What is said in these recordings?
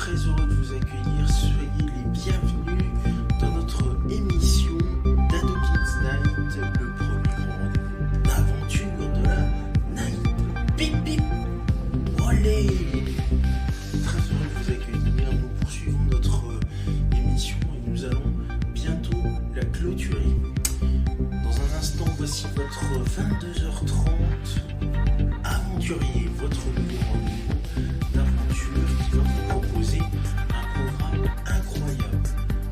très heureux de vous accueillir. Soyez les bienvenus dans notre émission d'Ado Kids Night, le premier rendez-vous d'aventure de la night. Bip bip, olé. Très heureux de vous accueillir. Nous poursuivons notre émission et nous allons bientôt la clôturer. Dans un instant, voici votre 22h30 aventurier, votre nouveau rendez-vous d'aventure qui va vous proposer un programme incroyable.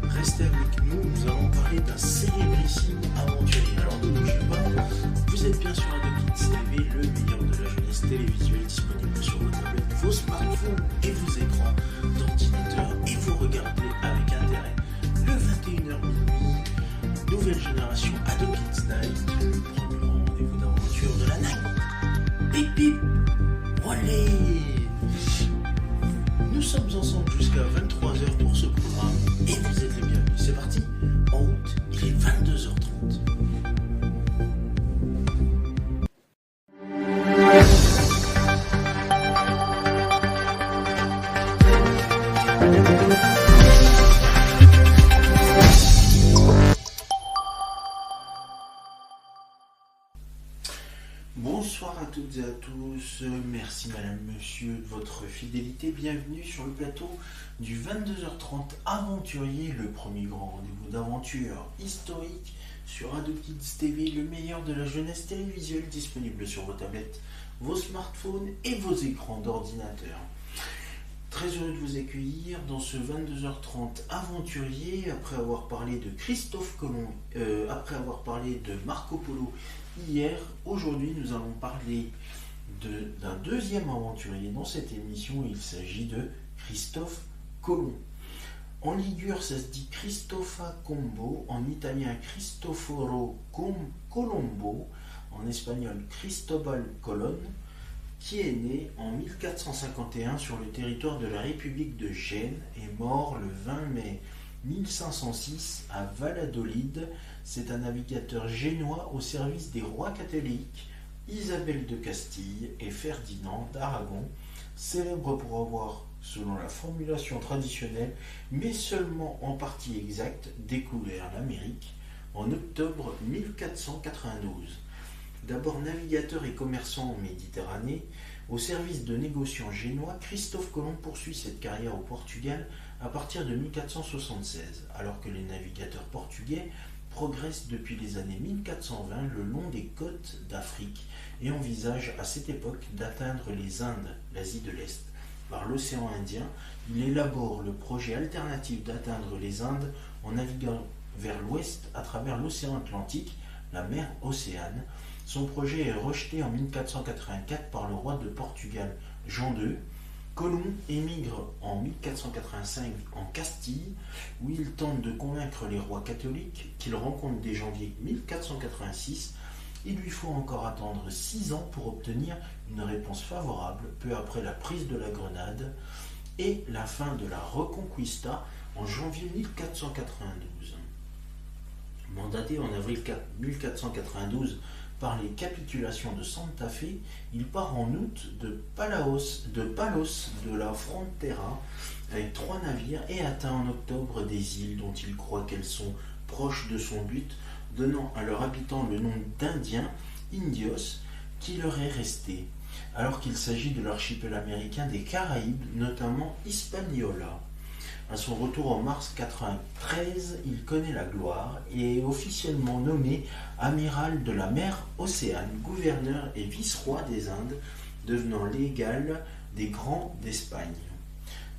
Restez avec nous, nous allons parler d'un célébrissime aventurier. Alors ne bougez pas, vous êtes bien sur Ado Kids TV, le meilleur de la jeunesse télévisuelle disponible sur vos tablettes, vos smartphones et vos écrans d'ordinateur, et vous regardez avec intérêt le 21h minuit, nouvelle génération Ado Kids Night, le premier rendez-vous d'aventure de la night. Bip bip, olé. Nous sommes ensemble jusqu'à 23h pour ce programme et vous êtes les bienvenus. C'est parti, en route, il est 22h30. Bonsoir à toutes et à tous, merci madame, monsieur de votre fidélité, bienvenue sur le plateau du 22h30 Aventurier, le premier grand rendez-vous d'aventure historique sur Ado Kids TV, le meilleur de la jeunesse télévisuelle disponible sur vos tablettes, vos smartphones et vos écrans d'ordinateur. Très heureux de vous accueillir dans ce 22h30 Aventurier, après avoir parlé de Christophe Colomb, après avoir parlé de Marco Polo hier. Aujourd'hui nous allons parler d'un deuxième aventurier dans cette émission. Il s'agit de Christophe Colomb. En ligure ça se dit Cristofa Combo, en italien Cristoforo Colombo, en espagnol Cristobal Colón, qui est né en 1451 sur le territoire de la République de Gênes et mort le 20 mai 1506 à Valladolid. C'est un navigateur génois au service des rois catholiques Isabelle de Castille et Ferdinand d'Aragon, célèbre pour avoir, selon la formulation traditionnelle, mais seulement en partie exacte, découvert l'Amérique en octobre 1492. D'abord navigateur et commerçant en Méditerranée, au service de négociants génois, Christophe Colomb poursuit cette carrière au Portugal à partir de 1476, alors que les navigateurs portugais progressent depuis les années 1420 le long des côtes d'Afrique et envisagent à cette époque d'atteindre les Indes, l'Asie de l'Est. Par l'océan Indien, il élabore le projet alternatif d'atteindre les Indes en naviguant vers l'ouest à travers l'océan Atlantique, la mer Océane. Son projet est rejeté en 1484 par le roi de Portugal, Jean II. Colomb émigre en 1485 en Castille, où il tente de convaincre les rois catholiques qu'il rencontre dès janvier 1486. Il lui faut encore attendre 6 ans pour obtenir une réponse favorable, peu après la prise de la Grenade et la fin de la Reconquista en janvier 1492. Mandaté en avril 1492 par les capitulations de Santa Fe, il part en août de Palos de la Frontera avec 3 navires et atteint en octobre des îles dont il croit qu'elles sont proches de son but, donnant à leurs habitants le nom d'Indiens, Indios, qui leur est resté, alors qu'il s'agit de l'archipel américain des Caraïbes, notamment Hispaniola. À son retour en mars 1993, il connaît la gloire et est officiellement nommé amiral de la mer Océane, gouverneur et vice-roi des Indes, devenant l'égal des grands d'Espagne.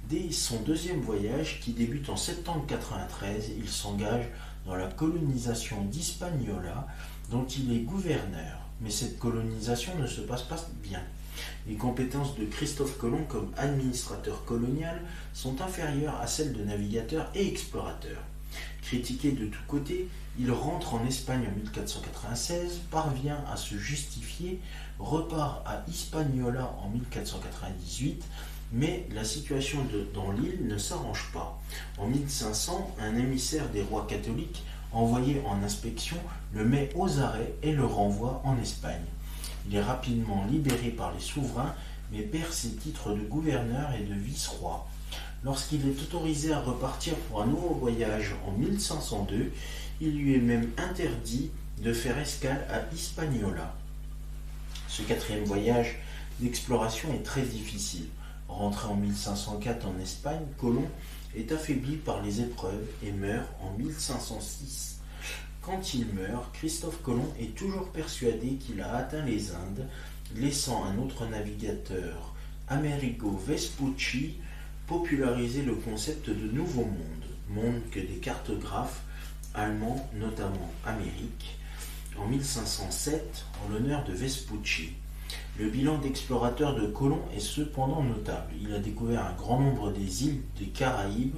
Dès son deuxième voyage, qui débute en septembre 1993, il s'engage dans la colonisation d'Hispaniola, dont il est gouverneur. Mais cette colonisation ne se passe pas bien. Les compétences de Christophe Colomb comme administrateur colonial sont inférieures à celles de navigateur et explorateur. Critiqué de tous côtés, il rentre en Espagne en 1496, parvient à se justifier, repart à Hispaniola en 1498, mais la situation dans l'île ne s'arrange pas. En 1500, un émissaire des rois catholiques envoyé en inspection le met aux arrêts et le renvoie en Espagne. Il est rapidement libéré par les souverains, mais perd ses titres de gouverneur et de vice-roi. Lorsqu'il est autorisé à repartir pour un nouveau voyage en 1502, il lui est même interdit de faire escale à Hispaniola. Ce quatrième voyage d'exploration est très difficile. Rentré en 1504 en Espagne, Colomb est affaibli par les épreuves et meurt en 1506. Quand il meurt, Christophe Colomb est toujours persuadé qu'il a atteint les Indes, laissant un autre navigateur, Amerigo Vespucci, populariser le concept de Nouveau monde que des cartographes allemands, notamment Amérique, en 1507 en l'honneur de Vespucci. Le bilan d'explorateur de Colomb est cependant notable. Il a découvert un grand nombre des îles des Caraïbes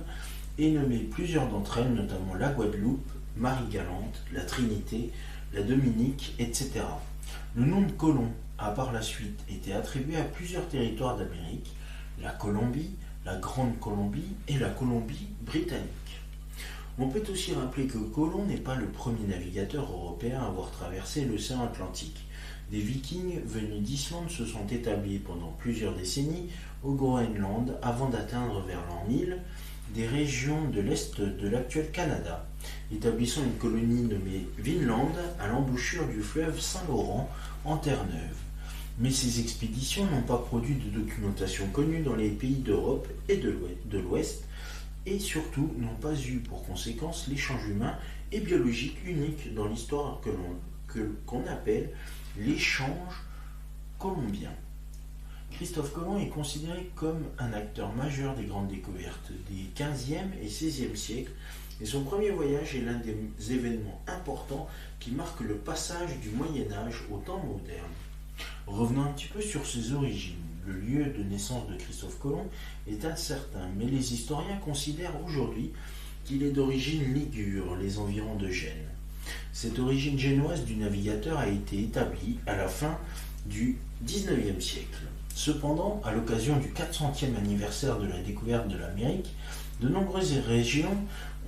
et nommé plusieurs d'entre elles, notamment la Guadeloupe, Marie-Galante, la Trinité, la Dominique, etc. Le nom de Colomb a par la suite été attribué à plusieurs territoires d'Amérique, la Colombie, la Grande Colombie et la Colombie-Britannique. On peut aussi rappeler que Colomb n'est pas le premier navigateur européen à avoir traversé l'océan Atlantique. Des Vikings venus d'Islande se sont établis pendant plusieurs décennies au Groenland avant d'atteindre vers l'an 1000 des régions de l'est de l'actuel Canada, établissant une colonie nommée Vinland à l'embouchure du fleuve Saint-Laurent en Terre-Neuve. Mais ces expéditions n'ont pas produit de documentation connue dans les pays d'Europe et de l'Ouest, et surtout n'ont pas eu pour conséquence l'échange humain et biologique unique dans l'histoire qu'on appelle l'échange colombien. Christophe Colomb est considéré comme un acteur majeur des grandes découvertes des XVe et XVIe siècles, et son premier voyage est l'un des événements importants qui marquent le passage du Moyen-Âge au temps moderne. Revenons un petit peu sur ses origines. Le lieu de naissance de Christophe Colomb est incertain, mais les historiens considèrent aujourd'hui qu'il est d'origine ligure, les environs de Gênes. Cette origine génoise du navigateur a été établie à la fin du XIXe siècle. Cependant, à l'occasion du 400e anniversaire de la découverte de l'Amérique, de nombreuses régions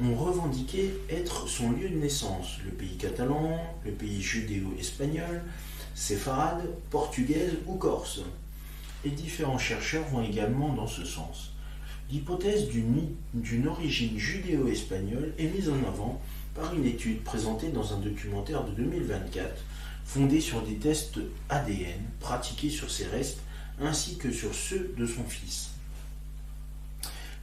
ont revendiqué être son lieu de naissance. Le pays catalan, le pays judéo-espagnol, séfarade, portugaise ou corse. Et différents chercheurs vont également dans ce sens. L'hypothèse d'une origine judéo-espagnole est mise en avant par une étude présentée dans un documentaire de 2024, fondée sur des tests ADN pratiqués sur ses restes ainsi que sur ceux de son fils.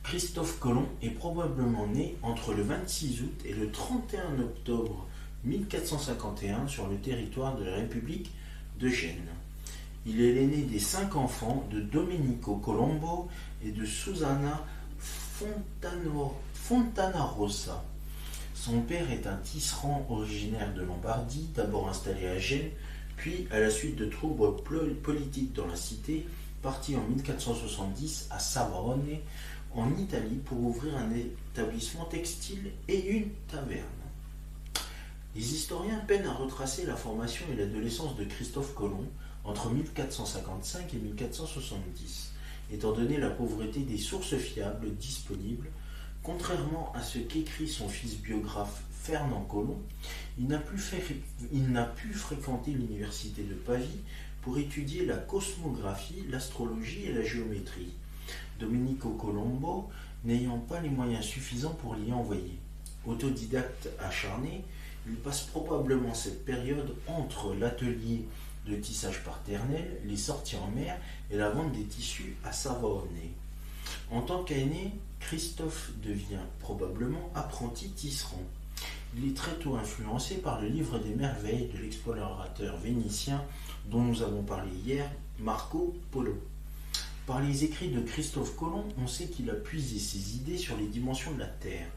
Christophe Colomb est probablement né entre le 26 août et le 31 octobre 1451 sur le territoire de la République de Gênes. Il est l'aîné des 5 enfants de Domenico Colombo et de Susanna Fontanarossa. Son père est un tisserand originaire de Lombardie, d'abord installé à Gênes, puis, à la suite de troubles politiques dans la cité, parti en 1470 à Savone, en Italie, pour ouvrir un établissement textile et une taverne. Les historiens peinent à retracer la formation et l'adolescence de Christophe Colomb entre 1455 et 1470, étant donné la pauvreté des sources fiables disponibles. Contrairement à ce qu'écrit son fils biographe Fernand Colomb, il n'a pu fréquenter l'université de Pavie pour étudier la cosmographie, l'astrologie et la géométrie, Domenico Colombo n'ayant pas les moyens suffisants pour l'y envoyer. Autodidacte acharné, il passe probablement cette période entre l'atelier de tissage paternel, les sorties en mer et la vente des tissus à Savone. En tant qu'aîné, Christophe devient probablement apprenti tisserand. Il est très tôt influencé par le livre des merveilles de l'explorateur vénitien dont nous avons parlé hier, Marco Polo. Par les écrits de Christophe Colomb, on sait qu'il a puisé ses idées sur les dimensions de la Terre,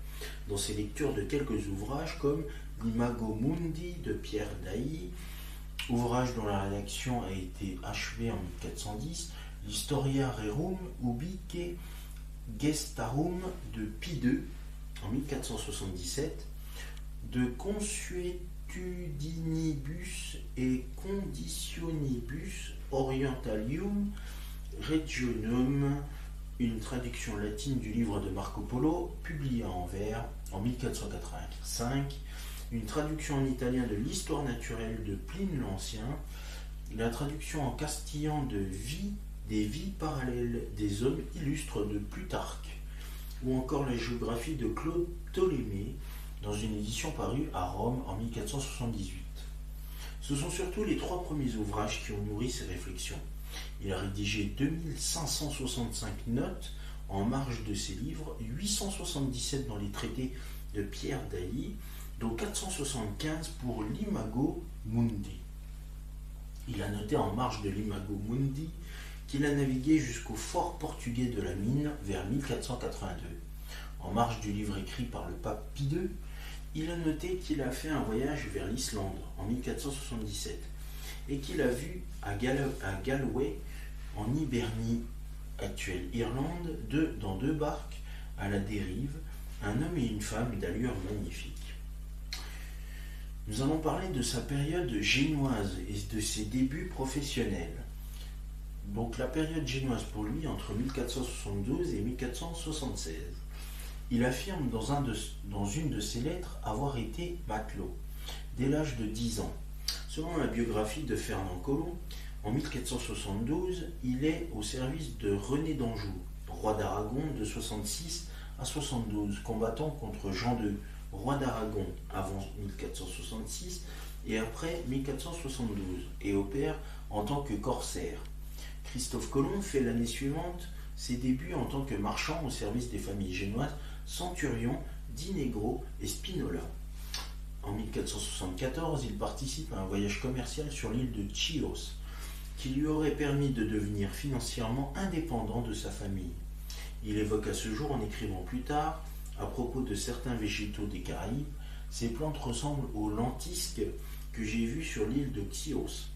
dans ses lectures de quelques ouvrages comme l'Imago Mundi de Pierre Dailly, ouvrage dont la rédaction a été achevée en 1410, l'Historia Rerum ubique Gestarum de Pie II en 1477, de Consuetudinibus et Conditionibus Orientalium Regionum, une traduction latine du livre de Marco Polo, publié à Anvers en 1485, une traduction en italien de l'Histoire naturelle de Pline l'Ancien, la traduction en castillan des vies parallèles des hommes illustres de Plutarque, ou encore la géographie de Claude Ptolémée, dans une édition parue à Rome en 1478. Ce sont surtout les 3 premiers ouvrages qui ont nourri ses réflexions. Il a rédigé 2565 notes en marge de ses livres, 877 dans les traités de Pierre d'Ailly, dont 475 pour l'Imago Mundi. Il a noté en marge de l'Imago Mundi qu'il a navigué jusqu'au fort portugais de la Mine vers 1482. En marge du livre écrit par le pape Pie II, il a noté qu'il a fait un voyage vers l'Islande en 1477 et qu'il a vu à Galway, en Hibernie, actuelle Irlande, dans 2 barques à la dérive, un homme et une femme d'allure magnifique. Nous allons parler de sa période génoise et de ses débuts professionnels. Donc la période génoise pour lui entre 1472 et 1476. Il affirme dans une de ses lettres avoir été matelot dès l'âge de 10 ans. Selon la biographie de Fernand Colomb, en 1472, il est au service de René d'Anjou, roi d'Aragon de 66 à 72, combattant contre Jean II, roi d'Aragon avant 1466 et après 1472, et opère en tant que corsaire. Christophe Colomb fait l'année suivante ses débuts en tant que marchand au service des familles génoises Centurion, Dinegro et Spinola. En 1474, il participe à un voyage commercial sur l'île de Chios, qui lui aurait permis de devenir financièrement indépendant de sa famille. Il évoque à ce jour, en écrivant plus tard, à propos de certains végétaux des Caraïbes, ces plantes ressemblent aux lentisques que j'ai vues sur l'île de Chios.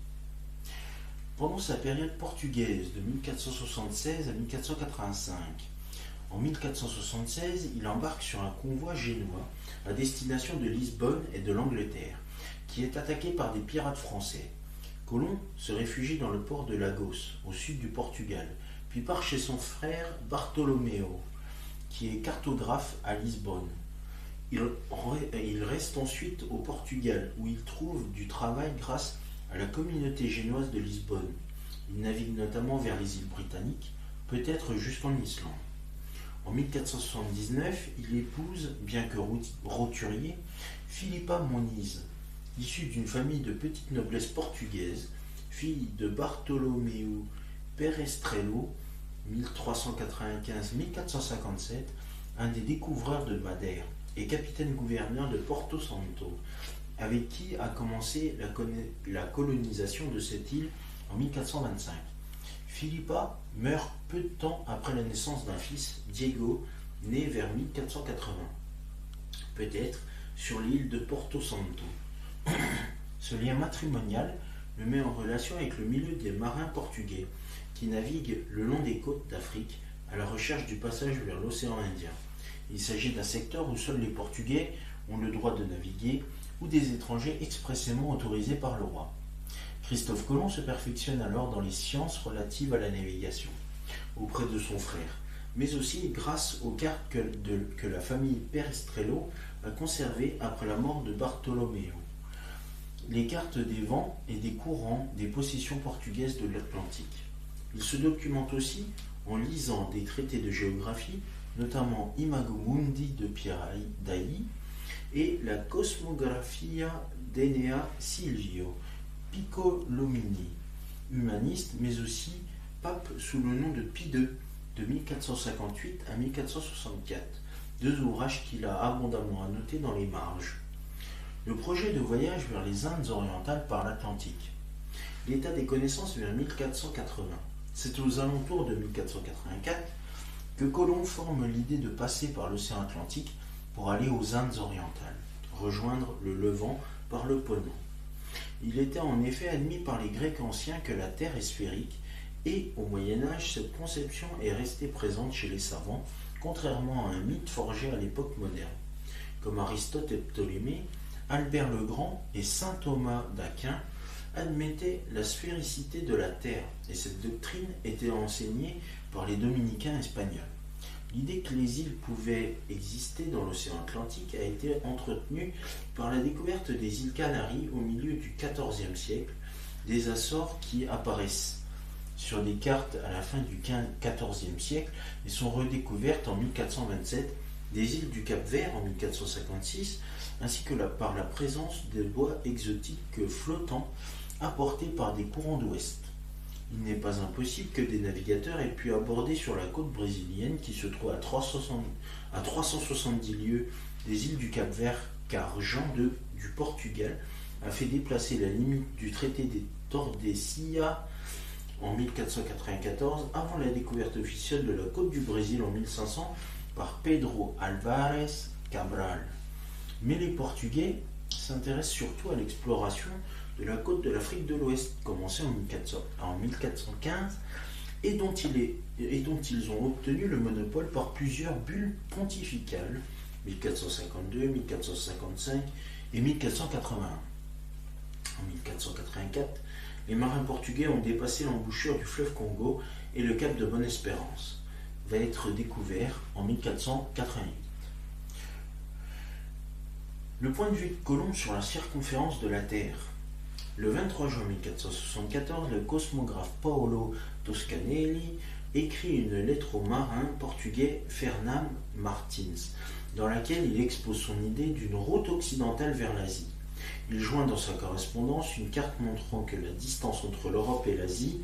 Pendant sa période portugaise de 1476 à 1485, en 1476, il embarque sur un convoi génois à destination de Lisbonne et de l'Angleterre, qui est attaqué par des pirates français. Colomb se réfugie dans le port de Lagos, au sud du Portugal, puis part chez son frère Bartolomeo, qui est cartographe à Lisbonne. Il reste ensuite au Portugal, où il trouve du travail grâce à la communauté génoise de Lisbonne. Il navigue notamment vers les îles britanniques, peut-être jusqu'en Islande. En 1479, il épouse, bien que roturier, Philippa Moniz, issue d'une famille de petite noblesse portugaise, fille de Bartolomeu Perestrello, 1395-1457, un des découvreurs de Madère et capitaine-gouverneur de Porto Santo, avec qui a commencé la colonisation de cette île en 1425. Philippa meurt peu de temps après la naissance d'un fils, Diego, né vers 1480, peut-être sur l'île de Porto Santo. Ce lien matrimonial le met en relation avec le milieu des marins portugais qui naviguent le long des côtes d'Afrique à la recherche du passage vers l'océan Indien. Il s'agit d'un secteur où seuls les Portugais ont le droit de naviguer ou des étrangers expressément autorisés par le roi. Christophe Colomb se perfectionne alors dans les sciences relatives à la navigation, auprès de son frère, mais aussi grâce aux cartes que la famille Perestrello a conservées après la mort de Bartolomeo. Les cartes des vents et des courants des possessions portugaises de l'Atlantique. Il se documente aussi en lisant des traités de géographie, notamment Imago Mundi de Pierre d'Ailly et la Cosmographia d'Enea Silvio Piccolomini, humaniste mais aussi pape sous le nom de Pie II, de 1458 à 1464, 2 ouvrages qu'il a abondamment annotés dans les marges. Le projet de voyage vers les Indes orientales par l'Atlantique. L'état des connaissances vers 1480. C'est aux alentours de 1484 que Colomb forme l'idée de passer par l'océan Atlantique pour aller aux Indes orientales, rejoindre le Levant par le Ponant. Il était en effet admis par les Grecs anciens que la Terre est sphérique, et au Moyen-Âge, cette conception est restée présente chez les savants, contrairement à un mythe forgé à l'époque moderne. Comme Aristote et Ptolémée, Albert le Grand et saint Thomas d'Aquin admettaient la sphéricité de la Terre, et cette doctrine était enseignée par les dominicains espagnols. L'idée que les îles pouvaient exister dans l'océan Atlantique a été entretenue par la découverte des îles Canaries au milieu du XIVe siècle, des Açores qui apparaissent sur des cartes à la fin du XIVe siècle et sont redécouvertes en 1427 des îles du Cap-Vert en 1456, ainsi que par la présence de bois exotiques flottants apportés par des courants d'ouest. Il n'est pas impossible que des navigateurs aient pu aborder sur la côte brésilienne qui se trouve à 370 lieues des îles du Cap-Vert, car Jean II du Portugal a fait déplacer la limite du traité des Tordesillas en 1494 avant la découverte officielle de la côte du Brésil en 1500 par Pedro Álvares Cabral. Mais les Portugais s'intéressent surtout à l'exploration de la côte de l'Afrique de l'Ouest, commencée en 1415, et dont ils ont obtenu le monopole par plusieurs bulles pontificales, 1452, 1455 et 1481. En 1484, les marins portugais ont dépassé l'embouchure du fleuve Congo et le cap de Bonne-Espérance va être découvert en 1488. Le point de vue de Colomb sur la circonférence de la Terre. Le 23 juin 1474, le cosmographe Paolo Toscanelli écrit une lettre au marin portugais Fernão Martins, dans laquelle il expose son idée d'une route occidentale vers l'Asie. Il joint dans sa correspondance une carte montrant que la distance entre l'Europe et l'Asie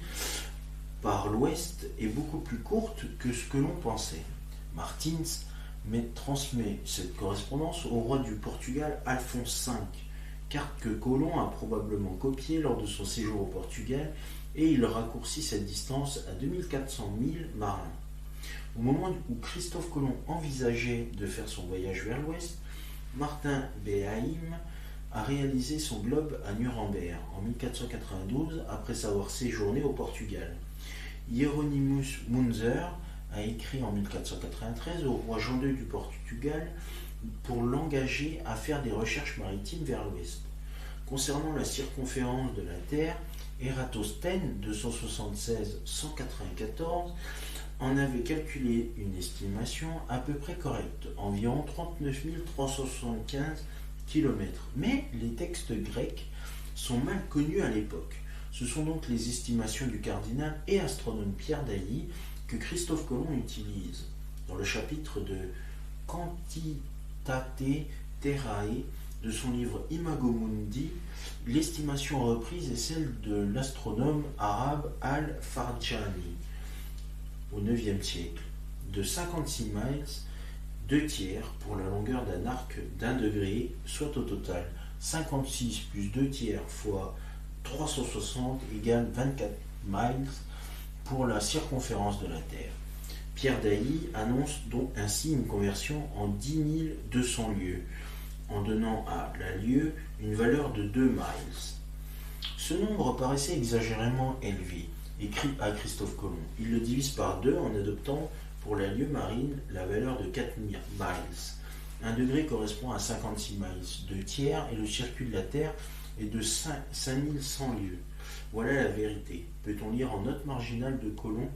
par l'ouest est beaucoup plus courte que ce que l'on pensait. Martins transmet cette correspondance au roi du Portugal Alphonse V, carte que Colomb a probablement copiée lors de son séjour au Portugal, et il raccourcit cette distance à 2400 milles marins. Au moment où Christophe Colomb envisageait de faire son voyage vers l'ouest, Martin Behaim a réalisé son globe à Nuremberg en 1492 après avoir séjourné au Portugal. Hieronymus Munzer a écrit en 1493 au roi Jean II du Portugal pour l'engager à faire des recherches maritimes vers l'ouest. Concernant la circonférence de la Terre, Ératosthène 276-194 en avait calculé une estimation à peu près correcte, environ 39 375 km. Mais les textes grecs sont mal connus à l'époque. Ce sont donc les estimations du cardinal et astronome Pierre Dailly que Christophe Colomb utilise. Dans le chapitre de Quantitate Terrae de son livre Imago Mundi, l'estimation reprise est celle de l'astronome arabe Al-Farjani au IXe siècle, de 56 miles, 2 tiers pour la longueur d'un arc d'1 degré, soit au total 56 plus 2 tiers fois 360 égale 24 miles pour la circonférence de la Terre. Pierre Dailly annonce donc ainsi une conversion en 10 200 lieues, en donnant à la lieue une valeur de 2 miles. Ce nombre paraissait exagérément élevé, écrit à Christophe Colomb. Il le divise par 2 en adoptant pour la lieue marine la valeur de 4 miles. 1 degré correspond à 56 miles, 2 tiers, et le circuit de la Terre est de 5100 lieues. Voilà la vérité, peut-on lire en note marginale de Colomb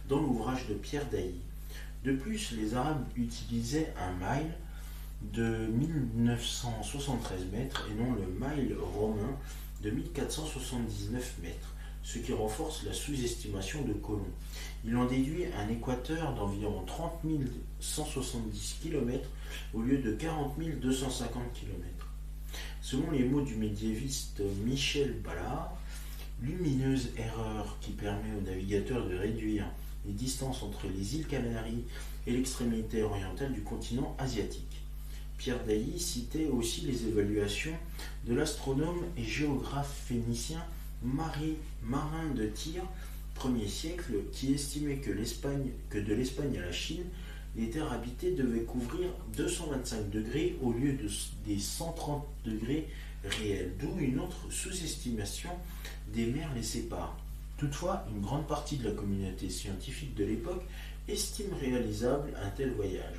dans l'ouvrage de Pierre Dailly. De plus, les Arabes utilisaient un mile de 1973 mètres et non le mile romain de 1479 mètres, ce qui renforce la sous-estimation de Colomb. Il en déduit un équateur d'environ 30 170 km au lieu de 40 250 km. Selon les mots du médiéviste Michel Ballard, lumineuse erreur qui permet aux navigateurs de réduire les distances entre les îles Canaries et l'extrémité orientale du continent asiatique. Pierre Dailly citait aussi les évaluations de l'astronome et géographe phénicien Marin de Tyr, 1er siècle, qui estimait que de l'Espagne à la Chine, les terres habitées devaient couvrir 225 degrés au lieu des 130 degrés réels, d'où une autre sous-estimation des mers les séparent. Toutefois, une grande partie de la communauté scientifique de l'époque estime réalisable un tel voyage.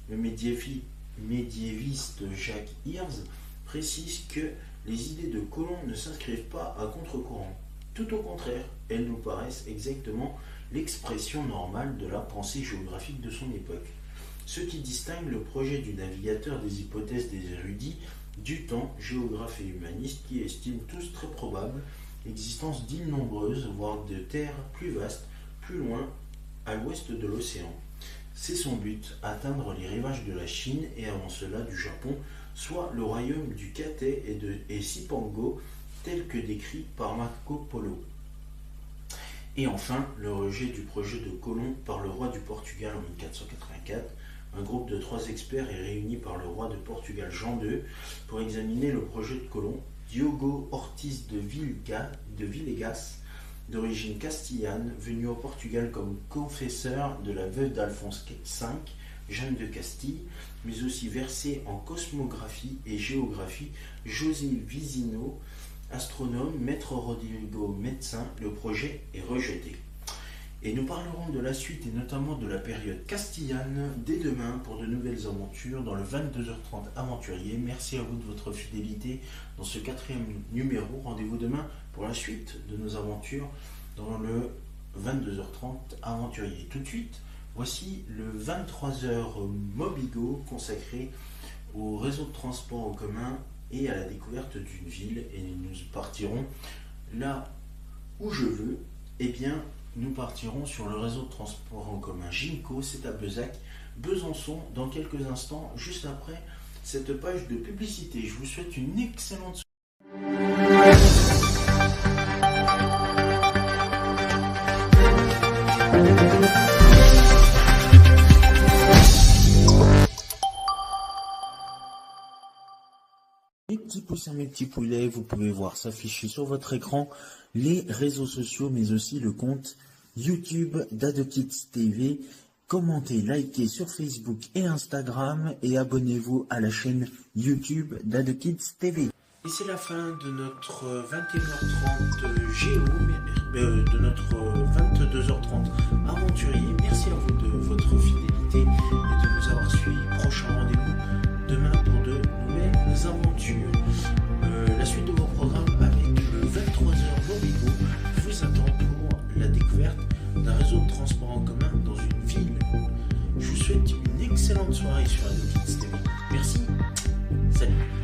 Le médiéviste Jacques Hirz précise que les idées de Colomb ne s'inscrivent pas à contre-courant. Tout au contraire, elles nous paraissent exactement l'expression normale de la pensée géographique de son époque. Ce qui distingue le projet du navigateur des hypothèses des érudits du temps, géographes et humanistes, qui estiment tous très probable existence d'îles nombreuses, voire de terres plus vastes, plus loin, à l'ouest de l'océan. C'est son but, atteindre les rivages de la Chine et avant cela du Japon, soit le royaume du Cathay et Cipango, tel que décrit par Marco Polo. Et enfin, le rejet du projet de Colomb par le roi du Portugal en 1484. Un groupe de 3 experts est réuni par le roi de Portugal Jean II pour examiner le projet de Colomb. Diogo Ortiz de Villegas, d'origine castillane, venu au Portugal comme confesseur de la veuve d'Alphonse V, Jeanne de Castille, mais aussi versé en cosmographie et géographie, José Vizino, astronome, Maître Rodrigo, médecin, le projet est rejeté. Et nous parlerons de la suite et notamment de la période castillane dès demain pour de nouvelles aventures dans le 22h30 aventurier. Merci à vous de votre fidélité dans ce 4e numéro. Rendez-vous demain pour la suite de nos aventures dans le 22h30 aventurier. Tout de suite, voici le 23h Mobigo consacré au réseau de transport en commun et à la découverte d'une ville. Et nous partirons là où je veux. Eh bien, nous partirons sur le réseau de transport en commun Ginko, c'est à Besançon, dans quelques instants, juste après cette page de publicité. Je vous souhaite une excellente soirée. Mes petits poussins, mes petits poulets, vous pouvez voir s'afficher sur votre écran les réseaux sociaux, mais aussi le compte YouTube d'AdeKids TV. Commentez, likez sur Facebook et Instagram et abonnez-vous à la chaîne YouTube d'AdeKids TV. Et c'est la fin de notre 21h30 Géo, de notre 22h30 aventurier. Merci à vous de votre fidélité et de nous avoir suivis. Prochain rendez-vous demain pour de nouvelles aventures. La suite de vos programmes avec le 23h Mobigo vous attend pour la découverte d'un réseau de transport en commun dans une ville. Je vous souhaite une excellente soirée sur AdeKids TV. Merci, salut.